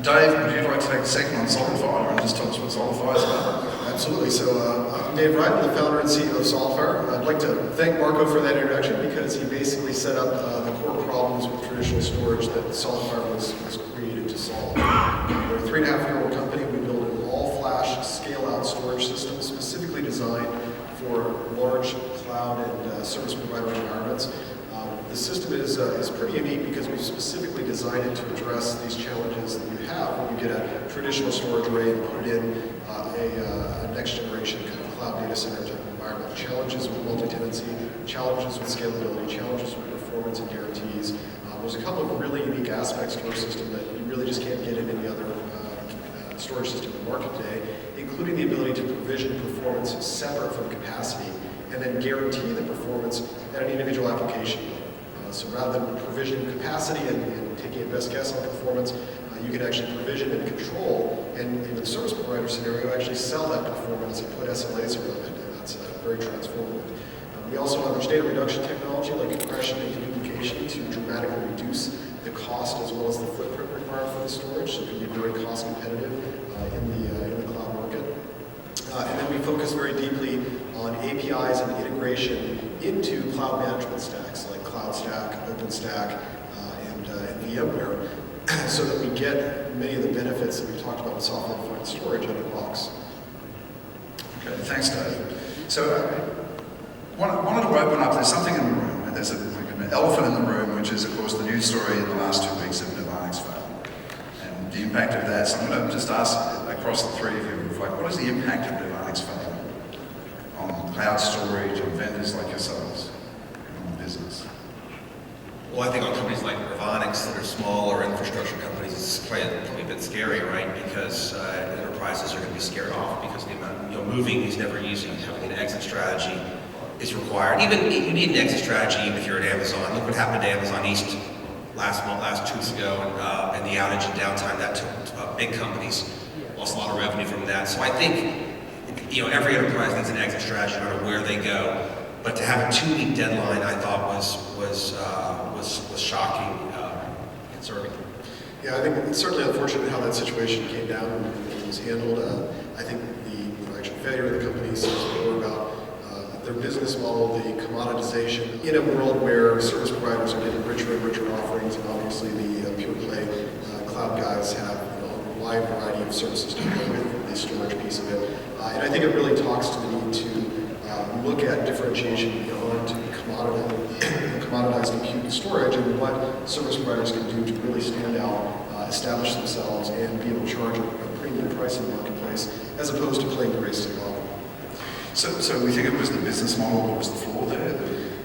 Dave, would you like to take a second on SolidFire and just tell us what SolidFire is about? Absolutely. So I'm Dave Wright, I'm the founder and CEO of SolidFire. I'd like to thank Marco for that introduction because he basically set up the core problems with traditional storage that SolidFire was created to solve. We're a 3.5-year-old company. We build an all-flash, scale-out storage system specifically designed for large cloud and service provider environments. The system is pretty unique because we've specifically designed it to address these challenges that you have when you get a traditional storage array and put it in a next generation kind of cloud data center type environment. Challenges with multi-tenancy, challenges with scalability, challenges with performance and guarantees. There's a couple of really unique aspects to our system that you really just can't get in any other storage system in the market today, including the ability to provision performance separate from capacity and then guarantee the performance at an individual application. So rather than provisioning capacity and taking a best guess on performance, you can actually provision and control, and in the service provider scenario, actually sell that performance and put SLAs around it, and that's very transformative. We also leverage data reduction technology like compression and deduplication to dramatically reduce the cost as well as the footprint required for the storage, so it can be very cost competitive in the cloud market. And then we focus very deeply on APIs and integration into cloud management stacks like CloudStack, OpenStack, and VMware, so that we get many of the benefits that we've talked about with software-defined storage out of the box. Okay, thanks, Dave. So wanted to open up, there's something in the room, and there's an elephant in the room, which is, of course, the news story in the last 2 weeks of Nirvana's fail. And the impact of that, so I'm going to just ask across the three of you, what is the impact of Nirvana's fail on cloud storage, on vendors like yourselves, on the business? Well, I think on companies like Nirvanics that are smaller infrastructure companies, it's probably a bit scary, right? Because enterprises are going to be scared off because the amount, moving is never easy. Having an exit strategy is required. Even you need an exit strategy even if you're at Amazon. Look what happened to Amazon East last 2 weeks ago, and the outage and downtime that took. Big companies lost a lot of revenue from that. So I think every enterprise needs an exit strategy no matter where they go. But to have a 2-week deadline, I thought was shocking, concerning. Yeah, I think it's certainly unfortunate how that situation came down and was handled. I think the actual failure of the company says more about their business model, the commoditization in a world where service providers are getting richer and richer offerings, and obviously the pure play cloud guys have a wide variety of services to go with the storage piece of it. And I think it really talks to the need to look at differentiation beyond commoditized compute and storage, and what service providers can do to really stand out, establish themselves, and be able to charge a premium price in the marketplace, as opposed to playing the race to the bottom. So we think it was the business model that was the flaw there?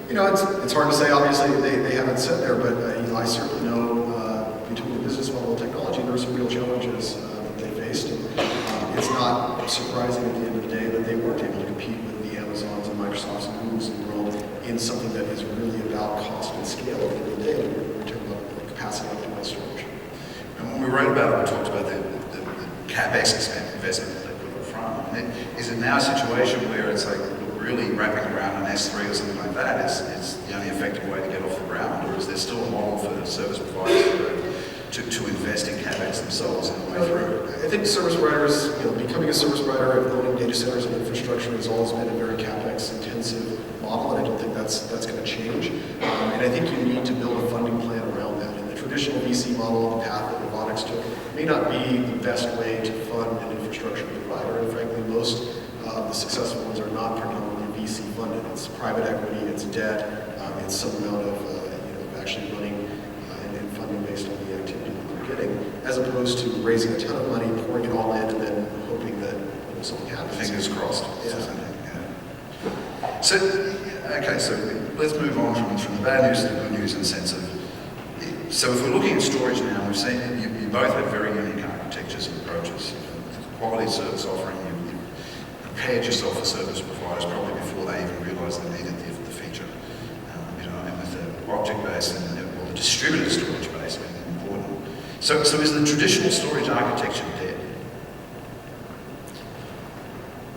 It's hard to say. Obviously, they haven't said there, but I certainly know between the business model and technology, there are some real challenges that they faced. And it's not surprising at the end of the day that they weren't able to compete with the Amazons and Microsofts and Googles of the world in something that is really about cost and scale at the end of the day. We're talking about capacity optimized storage. And when we wrote about it, we talked about the CapEx investment that they put up front. Is it now a situation where it's like really wrapping around an S3 or something like that is the only effective way to get off the ground, or is there still a model for service providers to invest in CapEx themselves on the way through? I think service providers, becoming a service provider and owning data centers and infrastructure has always been a very CapEx intensive model, and I don't think that's going to change. And I think you need to build a funding plan around that. And the traditional VC model, the path that robotics took, may not be the best way to fund an infrastructure provider. And frankly, most of the successful ones are not predominantly VC funded. It's private equity, it's debt, it's some amount of actually running and funding based on the activity that they're getting, as opposed to raising a ton of money, pouring it all in, and then hoping that something happens. Fingers crossed. Yeah. So, okay, so let's move on from the bad news to the good news in the sense of, so if we're looking at storage now, we've seen you both have very unique architectures and approaches. Quality service offering, you prepared yourself for service providers probably before they even realised they needed the feature. And with the object-based and the distributed storage base being important. So is the traditional storage architecture dead?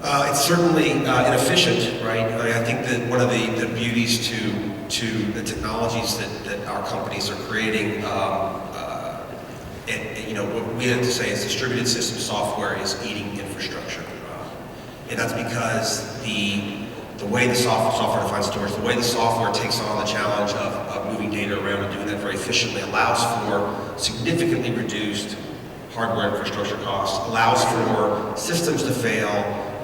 It's certainly inefficient, right? I think that one of the beauties to the technologies that our companies are creating what we have to say is distributed system software is eating infrastructure. And that's because the way the software-defined storage, the way the software takes on the challenge of moving data around and doing that very efficiently allows for significantly reduced hardware infrastructure costs, allows for systems to fail,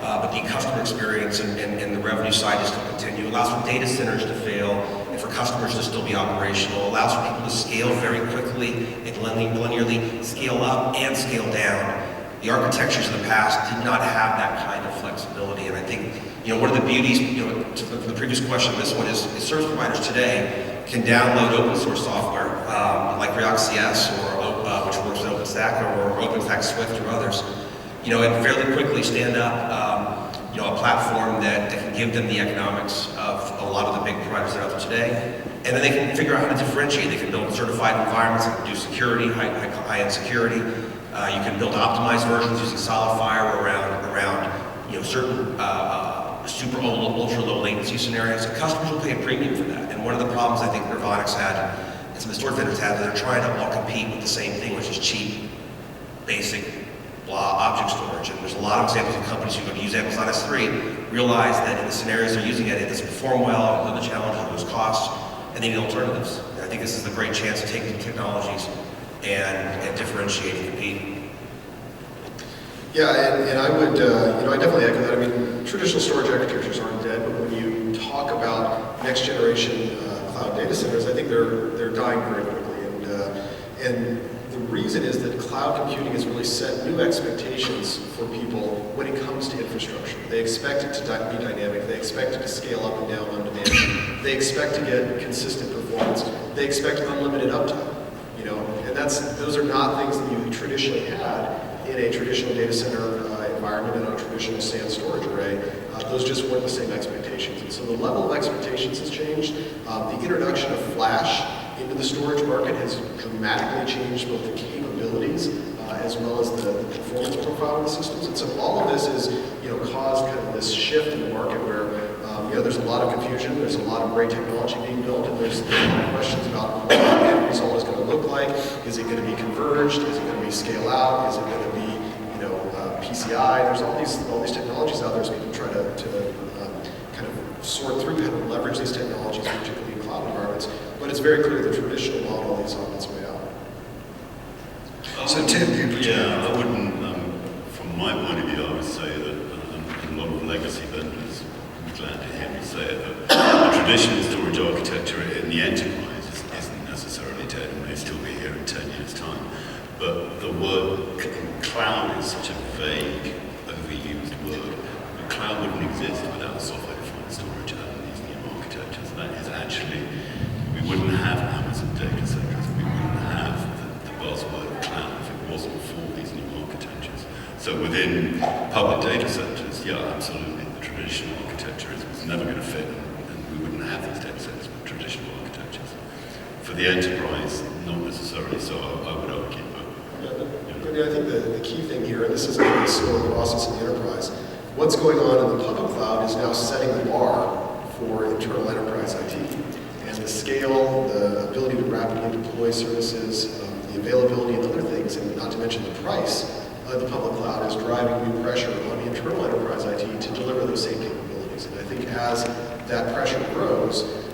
but the customer experience and the revenue side is to continue, allows for data centers to fail, and for customers to still be operational, allows for people to scale very quickly and linearly scale up and scale down. The architectures of the past did not have that kind of flexibility, and I think one of the beauties, to the previous question, this one is service providers today can download open source software like Wright CS or which works with OpenStack or OpenStack Swift or others, and fairly quickly stand up a platform that can give them the economics of a lot of the big providers that are out there today, and then they can figure out how to differentiate. They can build certified environments that can do security, high-end security. You can build optimized versions using SolidFire around certain super ultra low latency scenarios. And customers will pay a premium for that. And one of the problems I think Nirvonics had and some of the storage vendors had, they're trying to all compete with the same thing, which is cheap, basic, blah, object storage. And there's a lot of examples of companies who are going to use Amazon S3, realize that in the scenarios they're using it doesn't perform well, and the challenges of those costs, and they need alternatives. And I think this is the great chance to take new technologies and differentiate and compete. Yeah, and I would, I definitely echo that. I mean, traditional storage architectures aren't dead, but when you talk about next generation cloud data centers, I think they're dying very quickly. And the reason is that cloud computing has really set new expectations for people when it comes to infrastructure. They expect it to be dynamic. They expect it to scale up and down on demand. They expect to get consistent performance. They expect unlimited uptime. And those are not things that you traditionally had in a traditional data center environment and on a traditional SAN storage array. Those just weren't the same expectations. And so the level of expectations has changed. The introduction of flash into the storage market has dramatically changed both the capabilities as well as the performance profile of the systems. And so all of this has caused kind of this shift in the market where there's a lot of confusion, there's a lot of great technology being built, and there's questions about what the end result is going to look like. Is it going to be converged? Is it going to be scale out? Is it going to be PCI? There's all these technologies out there as people try to kind of sort through how to leverage these technologies, particularly in cloud environments. But it's very clear the traditional model is on its way out. So Tim, I wouldn't, from my point of view, I would say that a lot of legacy vendors, I'm glad to hear me say it, that the traditional storage architecture in the enterprise isn't necessarily dead and may still be here in 10 years' time. But the word cloud is such a vague, overused word. The cloud wouldn't exist without software-defined storage and these new architectures. That is actually, we wouldn't have Amazon data centers. We wouldn't have the buzzword cloud if it wasn't for these new architectures. So within public data centers, yeah, absolutely, the traditional architecture was never going to fit, and we wouldn't have these data centers with traditional architectures. For the enterprise, not necessarily, so I would argue. I think the key thing here, and this is going to be a slower process in the enterprise, what's going on in the public cloud is now setting the bar for internal enterprise IT. And the scale, the ability to rapidly deploy services, the availability and other things, and not to mention the price of the public cloud is driving new pressure on the internal enterprise IT to deliver those same capabilities. And I think as that pressure grows,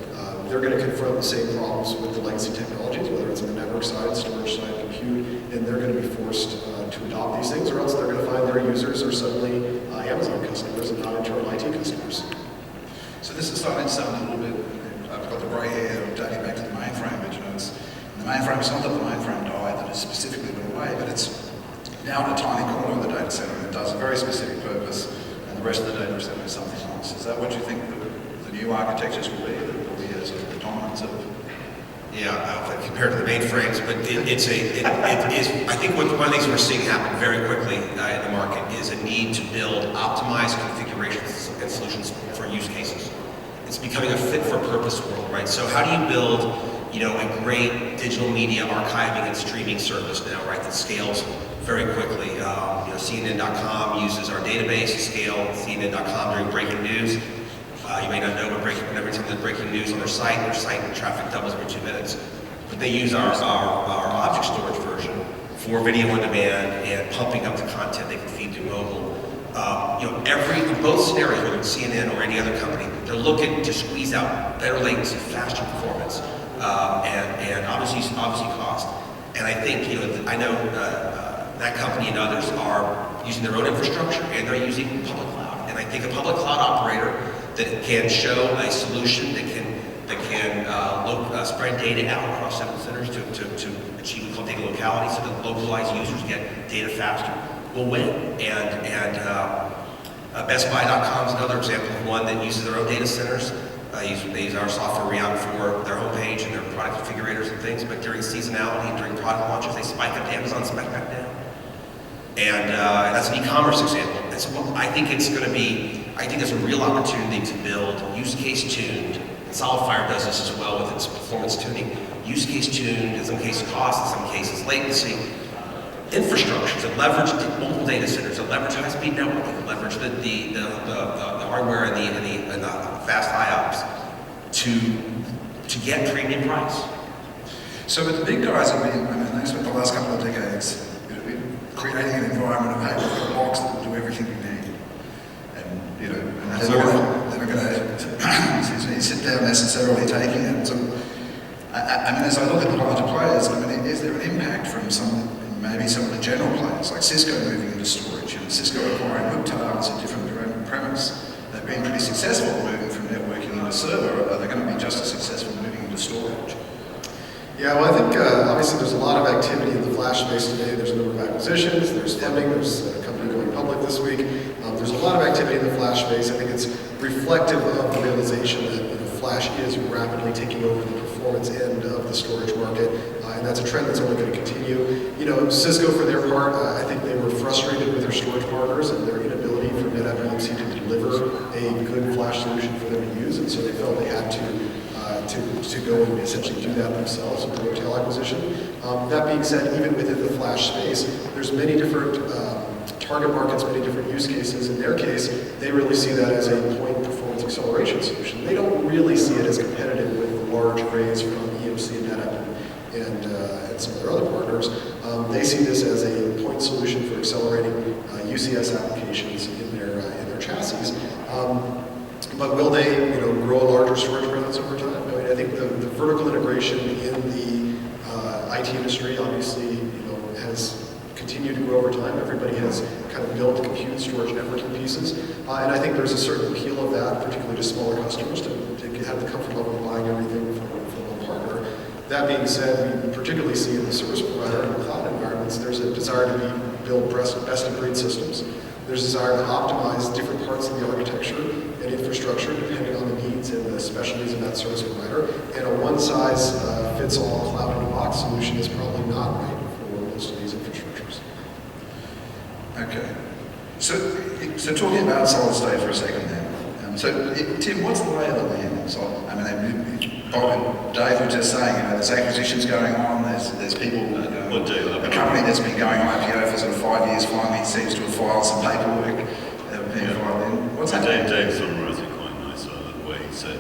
they're going to confront the same problems with the legacy technologies, whether it's on the network side, storage side, compute, and they're going to be forced to adopt these things, or else they're going to find their users are suddenly Amazon customers and not internal IT customers. So this is starting to sound a little bit, I've got the grey hair dating back to the mainframe, but the mainframe, it's not that the mainframe died that it specifically went away, but it's now in a tiny corner of the data center and it does a very specific purpose, and the rest of the data center is something else. Is that what you think the new architectures will be? That will be as a dominance of? Yeah, compared to the mainframes, but it is, I think one of the things we're seeing happen very quickly in the market is a need to build optimized configurations and solutions for use cases. It's becoming a fit-for-purpose world, right? So how do you build, a great digital media archiving and streaming service now, right, that scales very quickly? CNN.com uses our database to scale CNN.com during breaking news. You may not know, but every time there's breaking news on their site traffic doubles every 2 minutes. But they use our object storage version for video on demand and pumping up the content they can feed through mobile. In both scenarios, whether it's CNN or any other company, they're looking to squeeze out better latency, faster performance, and obviously cost. And I think, I know that company and others are using their own infrastructure and they're using public cloud. And I think a public cloud operator that can show a solution that can spread data out across 7 centers to achieve what we call data locality, so that localized users get data faster, will win. And BestBuy.com is another example of one that uses their own data centers. They use our software Wright for their homepage and their product configurators and things, but during seasonality, during product launches, they spike up to Amazon, spike back down. And that's an e-commerce example. And so I think there's a real opportunity to build use case tuned, and SolidFire does this as well with its performance tuning, use case tuned, in some cases cost, in some cases latency, infrastructures that leverage multiple data centers, that leverage high-speed networking, that leverage the hardware and the fast IOPS to get premium price. So with the big guys, they spent the last couple of decades creating an environment of, hey, we've got a box that will do everything we need. And, and they're not going to sit down necessarily taking it. So, as I look at the larger players, is there an impact from maybe some of the general players, like Cisco moving into storage, Cisco acquiring Hooktails at different premise? They've been pretty successful moving from networking into server. Are they going to be just as successful moving into storage? Yeah, well, I think obviously there's a lot of activity in the flash space today. There's a number of acquisitions, there's funding, there's a company going public this week. There's a lot of activity in the flash space. I think it's reflective of the realization that flash is rapidly taking over the performance end of the storage market, and that's a trend that's only going to continue. Cisco, for their part, I think they were frustrated with their storage partners and their inability for NetApp and EMC to deliver a good flash solution for them to use, and so they felt they had to go and essentially do that themselves with the Hotel acquisition. That being said, even within the flash space, there's many different target markets, many different use cases. In their case, they really see that as a point performance acceleration solution. They don't really see it as competitive with the large arrays from EMC and NetApp and some of their other partners. They see this as a point solution for accelerating UCS applications in their chassis. But will they, grow a larger storage presence over time? I think the vertical integration in the IT industry obviously, has continued to grow over time. Everybody has kind of built compute, storage, networking pieces, and I think there's a certain appeal of that, particularly to smaller customers, to have the comfort level of buying everything from one partner. That being said, we particularly see in the service provider and cloud environments, there's a desire to build best-of-breed systems. There's a desire to optimize different parts of the architecture and infrastructure depending on the needs and the specialties of that service provider. And a one-size-fits-all cloud-in-a-box solution is probably not right for most of these infrastructures. Okay. So talking about solid state for a second then. Tim, what's the lay of the land? So, Dave was just saying, there's acquisitions going on, there's people, a company that's been going IPO for sort of 5 years finally seems to have filed some paperwork. What's happening? Dave summarised it quite nicely the way he said,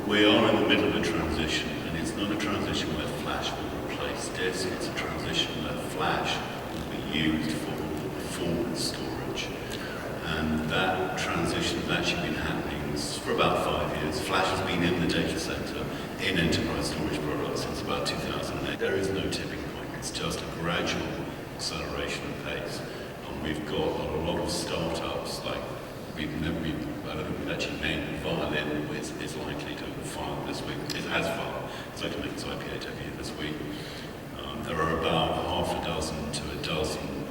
we are in the middle of a transition, and it's not a transition where flash will replace disk, it's a transition where flash will be used for performance storage. And that transition has actually been happening for about 5 years. Flash has been in the data center in enterprise storage products since about 2008. There is no tipping point. It's just a gradual acceleration of pace. And we've got a lot of startups, like I don't think we've actually named Violin, is likely to file this week. It has filed. It's likely to make its IPO debut this week. There are about half a dozen to a dozen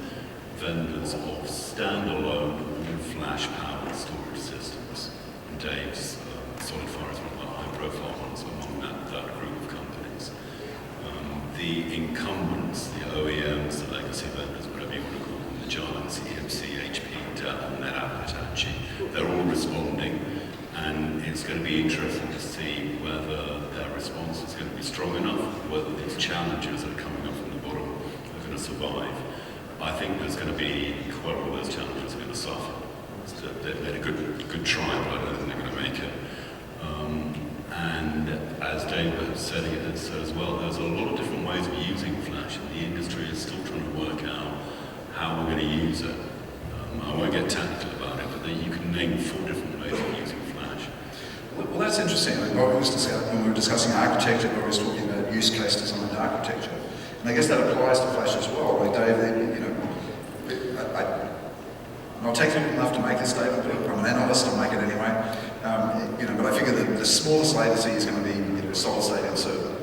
vendors of standalone all-flash-powered storage systems. And Dave's SolidFire is one of the high-profile ones among that group of companies. The incumbents, the OEMs, the legacy vendors, whatever you want to call them, the giants, EMC, HP, Dell, NetApp, Hitachi, they're all responding, and it's going to be interesting to see whether their response is going to be strong enough, whether these challenges that are coming up from the bottom are going to survive. I think there's going to be quite a lot of those challenges are going to suffer. They've made a good try, but I don't think they're going to make it. And as Dave has said as well, there's a lot of different ways of using flash, and the industry is still trying to work out how we're going to use it. I won't get technical about it, but you can name 4 different ways of using flash. Well, that's interesting. I mean, when we were discussing architecture, Bob was talking about use case design architecture. And I guess that applies to flash as well. Like Dave, you know, I'll take you enough to make this statement, but I'm an analyst, I'll make it anyway. You know, but I figure that the smallest latency is going to be, you know, solid state on server.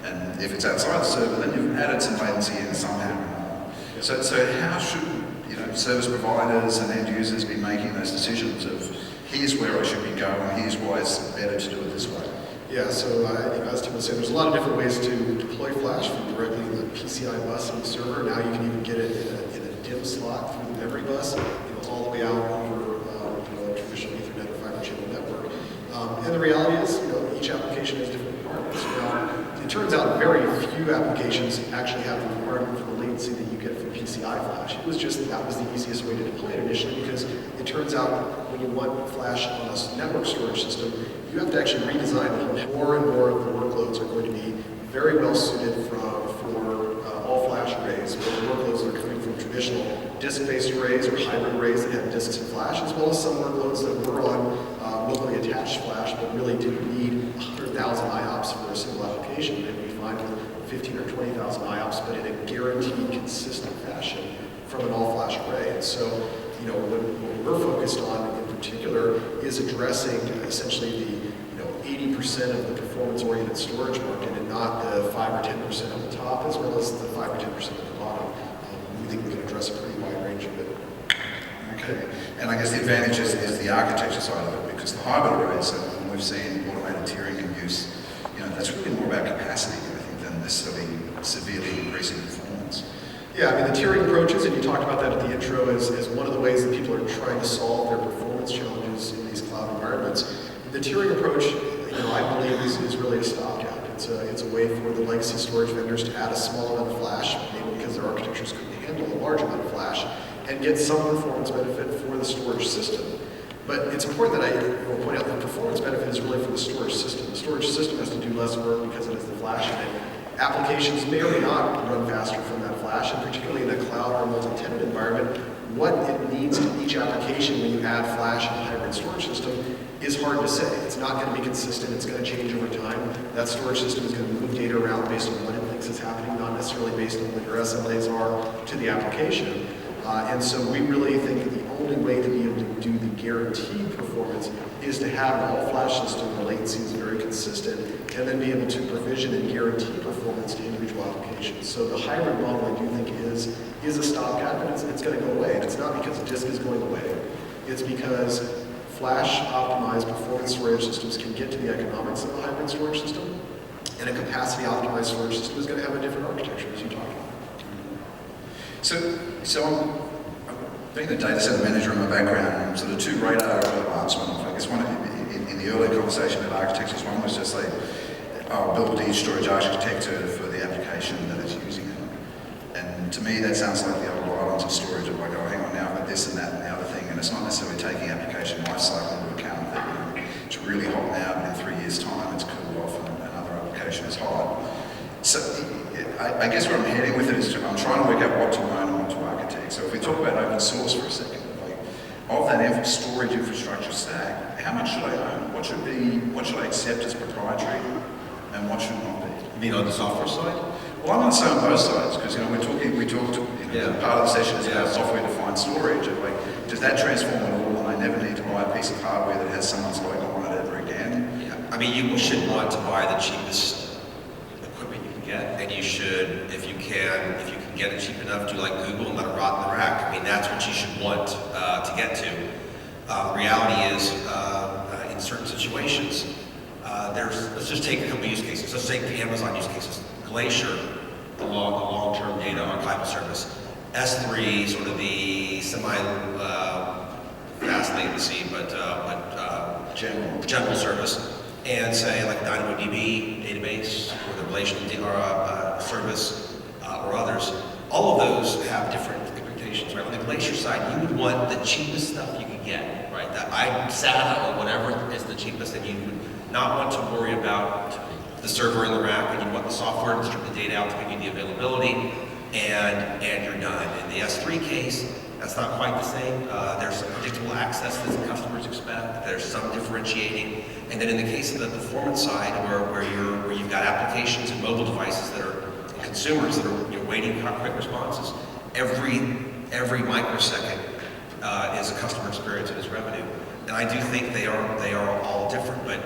And if it's outside the server, then you've added some latency in somehow. So how should, you know, service providers and end users be making those decisions of here's where I should be going, here's why it's better to do it this way? Yeah, so as Tim was saying, there's a lot of different ways to deploy flash, from directly in the PCI bus on the server. Now you can even get it in a DIMM slot through the memory bus, you know, all the way out over a traditional Ethernet or fiber channel network. And the reality is, you know, each application has different requirements. Now, it turns out very few applications actually have the requirement for the latency that you get from PCI flash. It was just that was the easiest way to deploy it initially, because it turns out when you want flash on a network storage system, you have to actually redesign it. More and more of the workloads are going to be very well suited for all-flash arrays, where the workloads that are coming from traditional disk-based arrays or hybrid arrays that have disks and flash, as well as some workloads that were on locally attached flash, but really didn't need 100,000 IOPS for a single application. Maybe we find 15 or 20,000 IOPS, but in a guaranteed, consistent fashion from an all-flash array. And so, you know, what we're focused on in particular is addressing essentially the 80% of the performance-oriented storage market, and not the 5 or 10% at the top, as well as the 5 or 10% at the bottom. We think we can address a pretty wide range of it. Okay, and I guess the advantage is the architecture side of it, because the hybrid arrays, when we've seen automated tiering in use, you know, that's really more about capacity, I think, than necessarily severely increasing performance. Yeah, I mean, the tiering approaches, and you talked about that at the intro, as one of the ways that people are trying to solve their performance challenges in these cloud environments. The tiering approach, you know, I believe is really a stopgap. It's a way for the legacy storage vendors to add a small amount of flash, maybe because their architectures couldn't handle a large amount of flash, and get some performance benefit for the storage system. But it's important that I will point out that the performance benefit is really for the storage system. The storage system has to do less work because it has the flash in it. Applications may or may not run faster from that flash, and particularly in a cloud or a multi-tenant environment, what it needs to each application when you add flash in a hybrid storage system is hard to say. It's not going to be consistent. It's going to change over time. That storage system is going to move data around based on what it thinks is happening, not necessarily based on what your SLAs are to the application. And so we really think that the only way to be able to do the guaranteed performance is to have an all-flash system where latency is very consistent, and then be able to provision and guarantee performance to individual applications. So the hybrid model, I do think, is a stopgap, and it's going to go away. And it's not because disk is going away. It's because flash-optimized performance storage systems can get to the economics of a hybrid storage system, and a capacity-optimized storage system is going to have a different architecture, as you talked about. So I'm being the data center manager in my background, sort of 2 radar alarms went off. I guess one in the earlier conversation about architectures, one was just like, build the storage architecture for the application that it's using it. And to me, that sounds like the old islands of storage of like, oh, hang on, now I've got this and that and the other thing, and it's not necessarily taking application lifecycle into account that, you know, it's really hot now, but in 3 years' time it's cooled off and another application is hot. So I guess where I'm heading with it is I'm trying to work out what to own and what to architect. So if we talk about open source for a second, like of that storage infrastructure stack, how much should I own? What should I accept as proprietary, and what should not be? You mean on the software side? Well, I'm going to say on both sides, because, you know, we talked, you know, part of the session is about software-defined storage, and like, does that transform at all, and I never need to buy a piece of hardware that has someone's logo on it ever again? Yeah, I mean, you should want to buy the cheapest equipment you can get, and you should, if you can get it cheap enough, do like Google and let it rot in the rack. I mean, that's what you should want to get to. Reality is, in certain situations, let's just take a couple use cases. Let's take the Amazon use cases. Glacier, the long-term data archival service. S3, sort of the semi-fast latency, but general service. And say like DynamoDB database, or the relational service, or others. All of those have different expectations, right? On the Glacier side, you would want the cheapest stuff you could get, right? That SATA or whatever is the cheapest, and you would not want to worry about the server in the rack, and you want the software to strip the data out to give you the availability, and you're done. In the S3 case, that's not quite the same. There's some predictable access that the customers expect. There's some differentiating. And then in the case of the performance side, where you've got applications and mobile devices that are consumers that are waiting for quick responses, every microsecond is a customer experience and is revenue. And I do think they are all different. But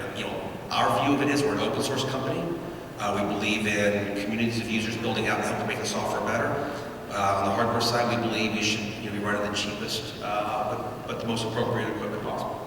our view of it is we're an open source company. We believe in communities of users building out and helping make the software better. On the hardware side, we believe you should be running the cheapest, but the most appropriate equipment possible.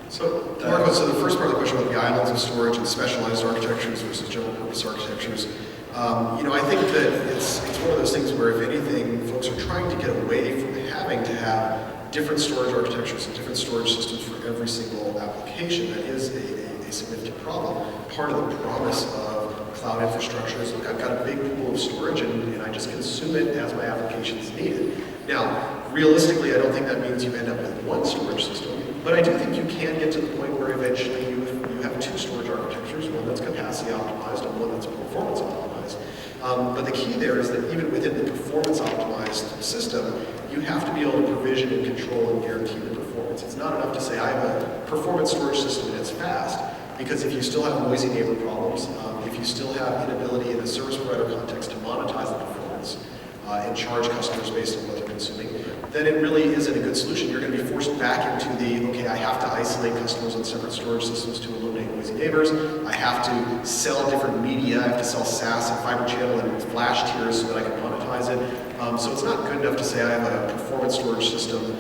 So, Marco, so the first part of the question about the islands of storage and specialized architectures versus general purpose architectures, I think that it's one of those things where, if anything, folks are trying to get away from having to have different storage architectures and different storage systems for every single application. That is a significant problem. Part of the promise of cloud infrastructure is, look, I've got a big pool of storage and I just consume it as my applications need it. Now, realistically, I don't think that means you end up with one storage system, but I do think you can get to the point where eventually you have two storage architectures, one that's capacity optimized and one that's performance optimized. But the key there is that even within the performance optimized system, you have to be able to provision and control and guarantee the performance. It's not enough to say, I have a performance storage system and it's fast, because if you still have noisy neighbor problems, if you still have inability in a service provider context to monetize the performance and charge customers based on what they're consuming, then it really isn't a good solution. You're going to be forced back into okay, I have to isolate customers on separate storage systems to eliminate noisy neighbors. I have to sell different media. I have to sell SAS and fiber channel and flash tiers so that I can monetize it. So it's not good enough to say I have a performance storage system,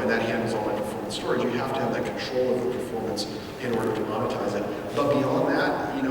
and that handles all my performance storage. You have to have that control of the performance in order to monetize it. But beyond that,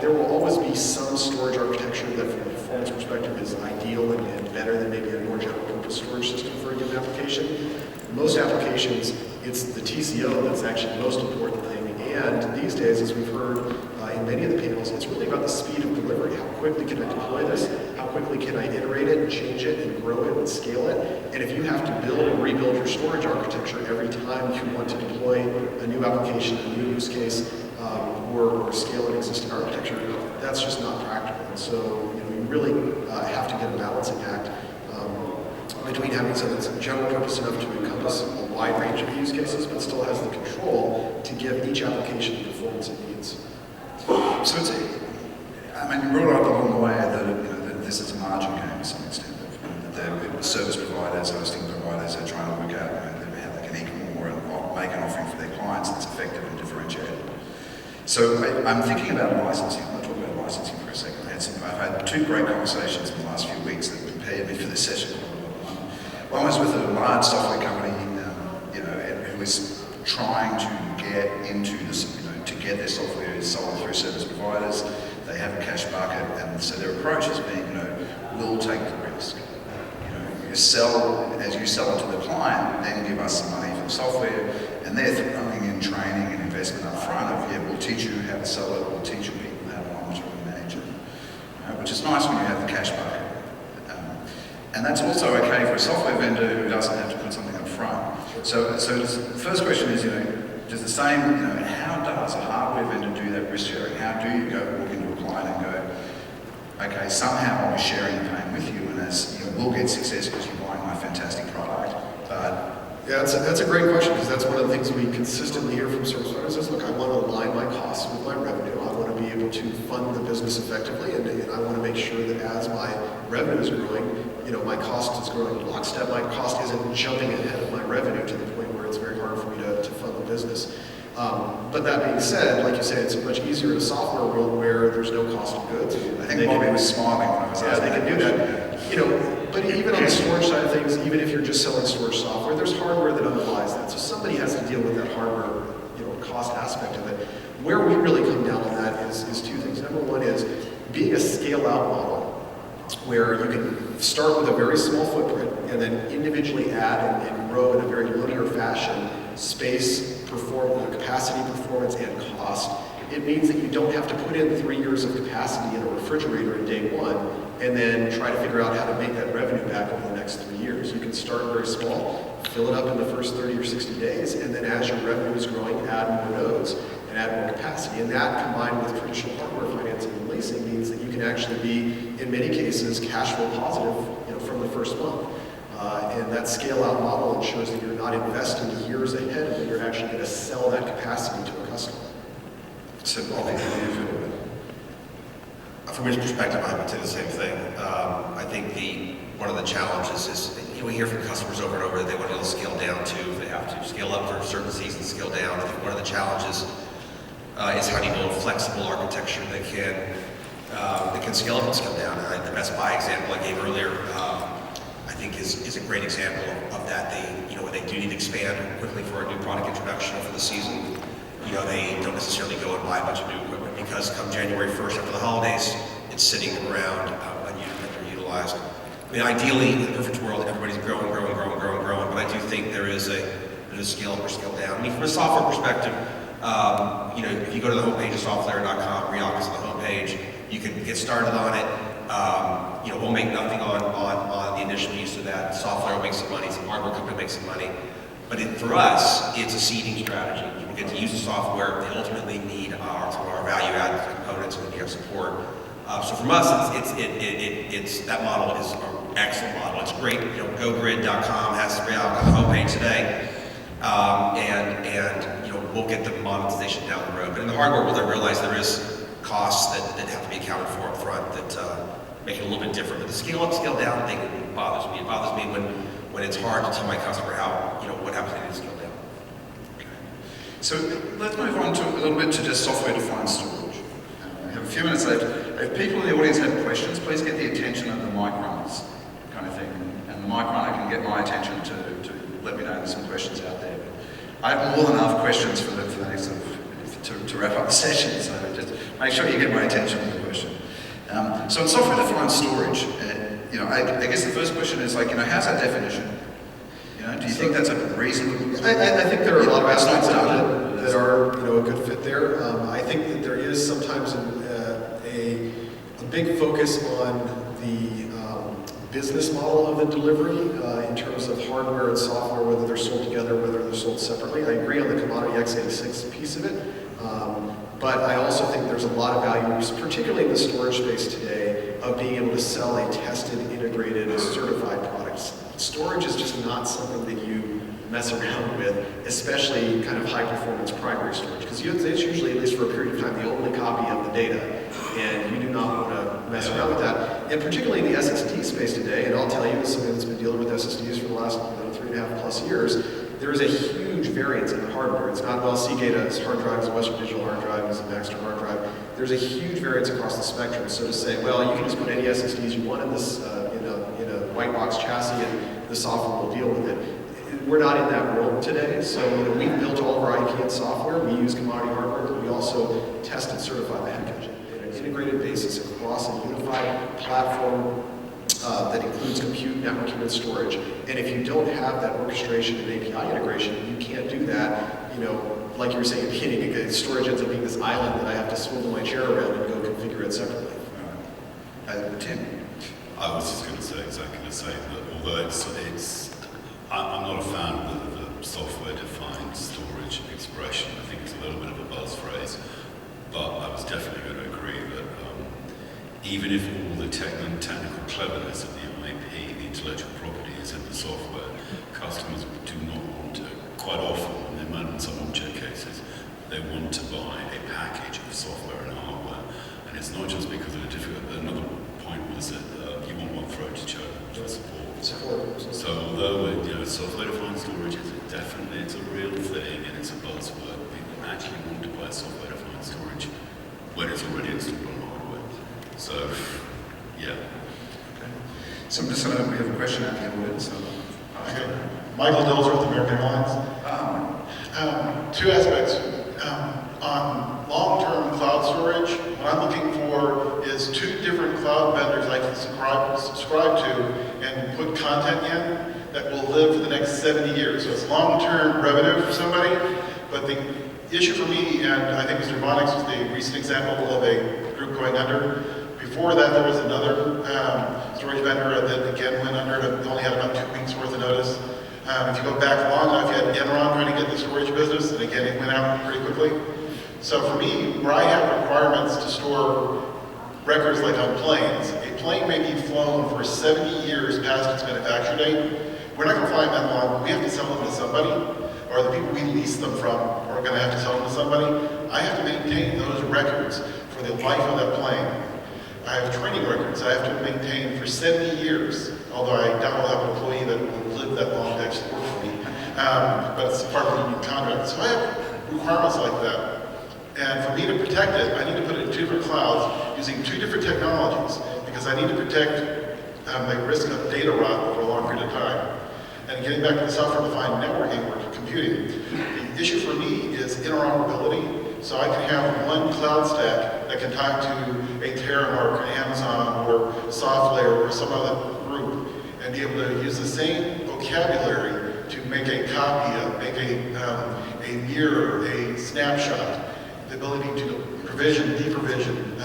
there will always be some storage architecture that, from a performance perspective, is ideal and better than maybe a more general purpose storage system for a given application. Most applications, it's the TCO that's actually the most important thing. And these days, as we've heard in many of the panels, it's really about the speed of delivery. How quickly can I deploy this? How quickly can I iterate it and change it and grow it and scale it? And if you have to build and rebuild your storage architecture every time you want to deploy a new application, a new use case, or scale an existing architecture, that's just not practical. And so you really have to get a balancing act between having something that's general purpose enough to encompass a wide range of use cases, but still has the control to give each application the performance it needs. So you brought up along the way that this is a margin game to some extent. That the service providers, hosting providers are trying to work out how they can eke more and make an offering for their clients that's effective and differentiated. So I'm thinking about licensing. I'm going to talk about licensing for a second. I've had two great conversations in the last few weeks that prepared me for this session. One was with a large software company, who is trying to get into this, to get their software sold through service providers. They have a cash bucket, and so their approach has been, we'll take the risk. You sell, as you sell it to the client, then give us some money for the software, and they're throwing in training and investment up front of, we'll teach you how to sell it, we'll teach you people how to monitor and manage it, which is nice when you have the cash bucket. And that's also okay for a software vendor who doesn't have to put something up front. So the first question is, does the same, how does a hardware vendor do that risk sharing? How do you go walk into a client and go, okay, somehow I'll be sharing the pain with you, and we'll get success because you're buying my fantastic product. But yeah, that's a great question, because that's one of the things we consistently hear from service providers is, look, I want to align my costs with my revenue. I want to be able to fund the business effectively, and I want to make sure that as my revenue is growing, my cost is growing in lockstep. My cost isn't jumping ahead of my revenue to the point where it's very hard for me to fund the business. But that being said, like you say, it's much easier in a software world where there's no cost of goods. I think Bobby was smiling when I was asking. Yeah, they can do that. But even on the storage side of things, even if you're just selling storage software, there's hardware that underlies that. So somebody has to deal with that hardware, cost aspect of it. Where we really come down on that is two things. Number one is being a scale-out model, where you can start with a very small footprint and then individually add and grow in a very linear fashion space, capacity, performance, and cost. It means that you don't have to put in 3 years of capacity in a refrigerator in day one and then try to figure out how to make that revenue back over the next 3 years. You can start very small, fill it up in the first 30 or 60 days, and then as your revenue is growing, add more nodes. and add more capacity. And that, combined with traditional hardware financing and leasing, means that you can actually be, in many cases, cash flow positive, from the first month. And that scale-out model ensures that you're not investing years ahead, and that you're actually going to sell that capacity to a customer. So, I think from his perspective, I would say the same thing. I think one of the challenges is, we hear from customers over and over that they want to be able to scale down too. They have to scale up for certain seasons, scale down. I think one of the challenges is how do you build a flexible architecture that can scale up and scale down. And the Best Buy example I gave earlier, I think is a great example of that. When they do need to expand quickly for a new product introduction or for the season, they don't necessarily go and buy a bunch of new equipment, because come January 1st after the holidays, it's sitting around underutilized. I mean, ideally, in the perfect world, everybody's growing, but I do think there is a scale up or scale down. I mean, from a software perspective, if you go to the homepage of software.com, Wright is on the homepage, you can get started on it. We'll make nothing on the initial use of that. Software will make some money, some hardware company will make some money. But for us, it's a seeding strategy. People get to use the software. They ultimately need some of our value-added components, and we need our support. So from us, it's that model is an excellent model. It's great. GoGrid.com has Wright on the homepage today, and we'll get the monetization down the road. But in the hardware world, I realize there is costs that have to be accounted for up front that make it a little bit different. But the scale up, scale down thing bothers me. It bothers me when it's hard to tell my customer what happens when they scale down. Okay. So let's move on to a little bit to just software-defined storage. We have a few minutes left. If people in the audience have questions, please get the attention of the mic runners, kind of thing. And the mic runner can get my attention to let me know there's some questions out there. But I have more than enough questions for the next to wrap up the session, so just make sure you get my attention with the question. So in software-defined storage, I guess the first question is how's that definition? Do you think that's a reasonable? I think there are a lot of aspects of it that are a good fit there. I think that there is sometimes a big focus on the business model of the delivery in terms of hardware and software, whether they're sold together, whether they're sold separately. I agree on the commodity x86 piece of it. But I also think there's a lot of value, particularly in the storage space today, of being able to sell a tested, integrated, certified product. Storage is just not something that you mess around with, especially kind of high-performance primary storage, because it's usually, at least for a period of time, the only copy of the data, and you do not want to mess around with that. And particularly in the SSD space today, and I'll tell you, as somebody that's been dealing with SSDs for the last 3.5+ years, there is a huge variance in the hardware. It's not, Seagate's hard drive is a Western Digital hard drive, it's a Baxter hard drive. There's a huge variance across the spectrum. So to say, you can just put any SSDs you want in this in a white box chassis, and the software will deal with it. We're not in that world today. So we've built all of our IP and software. We use commodity hardware, but we also test and certify the heck of it in an integrated basis across a unified platform that includes compute, networking, and storage. And if you don't have that orchestration and API integration, you can't do that. Like you were saying at the beginning, storage ends up being this island that I have to swivel my chair around and go configure it separately. Tim? I was just going to say exactly the same, that although I'm not a fan of the software-defined storage expression. I think it's a little bit of a buzz phrase, but I was definitely going to agree that even if all the technical cleverness of the IP, the intellectual property is in the software, customers do not want to, quite often, when they man in some object cases, they want to buy a package of software and hardware. And it's not just because of the difficult, another point was that you want one throat to choke for support. So although software-defined storage is it's a real thing and it's a buzzword, people actually want to buy software-defined storage when it's already installed on hardware. So, yeah. Okay. So we have a question out here. Okay. Michael Dilzer with American Airlines. Two aspects. On long-term cloud storage, what I'm looking for is 2 different cloud vendors I can subscribe to and put content in that will live for the next 70 years. So it's long-term revenue for somebody, but the issue for me, and I think Mr. Vonix was the recent example of a group going under. Before that, there was another storage vendor that again went under, and only had about 2 weeks worth of notice. If you go back long enough, you had Enron trying to get the storage business, and again, it went out pretty quickly. So for me, where I have requirements to store records like on planes, a plane may be flown for 70 years past its manufacture date. We're not going to fly them that long. We have to sell them to somebody, or the people we lease them from are going to have to sell them to somebody. I have to maintain those records for the life of that plane. I have training records I have to maintain for 70 years, although I doubt I'll have an employee that will live that long to actually work for me. But it's part of the union contract. So I have requirements like that. And for me to protect it, I need to put it in 2 different clouds using 2 different technologies because I need to protect the risk of data rot over a long period of time. And getting back to the software-defined networking or computing, the issue for me is interoperability. So I can have one cloud stack that can talk to a Terramark or Amazon or SoftLayer or some other group and be able to use the same vocabulary to make a copy, make a mirror, a snapshot, the ability to provision, deprovision.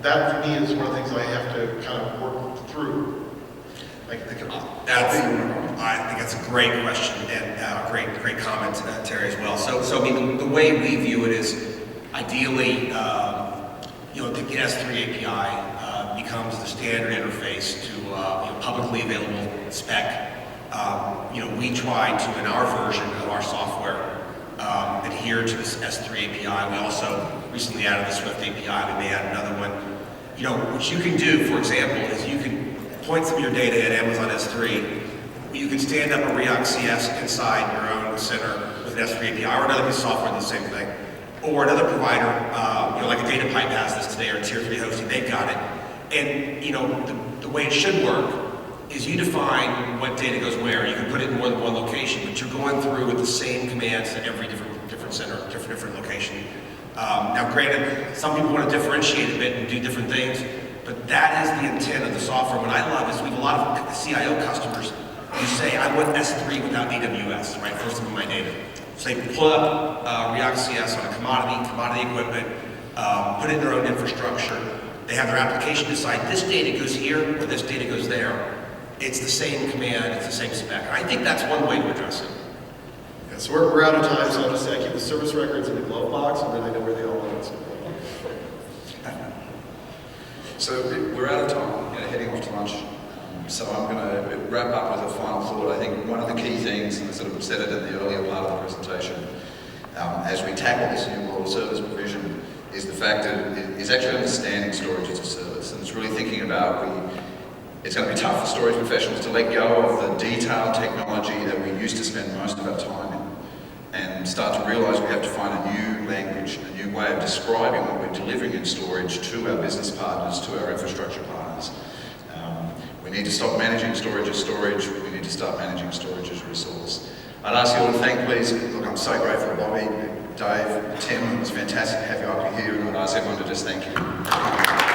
That for me is one of the things I have to kind of work through. I think that's a great question and great comment, Terry, as well. So I mean, the way we view it is ideally, the S3 API becomes the standard interface to publicly available spec. We try to, in our version of our software, adhere to this S3 API. We also recently added the Swift API. We may add another one. What you can do, for example, is you can point some of your data at Amazon S3. You can stand up a React CS inside your own center with an S3 API or another piece of software, the same thing. Or another provider, like a data pipe has this today, or Tier 3 hosting, they've got it. And the way it should work is you define what data goes where. You can put it in more than one location, but you're going through with the same commands to every different center, different location. Now granted, some people want to differentiate a bit and do different things, but that is the intent of the software. What I love is we have a lot of CIO customers who say, I want S3 without AWS, right, for some of my data. So they pull up React CS on a commodity equipment, put it in their own infrastructure. They have their application decide this data goes here or this data goes there. It's the same command, it's the same spec. And I think that's one way to address it. Yeah, so we're out of time, so I'll just say I keep the service records in the glove box, and then I know where they all went. So we're out of time, heading off to lunch. So I'm going to wrap up with a final thought. I think one of the key things, and I sort of said it in the earlier part of the presentation, as we tackle this new world of service provision, is the fact that it's actually understanding storage as a service. And it's really thinking about it's going to be tough for storage professionals to let go of the detailed technology that we used to spend most of our time in and start to realize we have to find a new language, a new way of describing what we're delivering in storage to our business partners, to our infrastructure partners. We need to stop managing storage as storage. We need to start managing storage as a resource. I'd ask you all to thank, please. Look, I'm so grateful to Bobby, Dave, Tim. It was fantastic to have you up here, and I'd ask everyone to just thank you.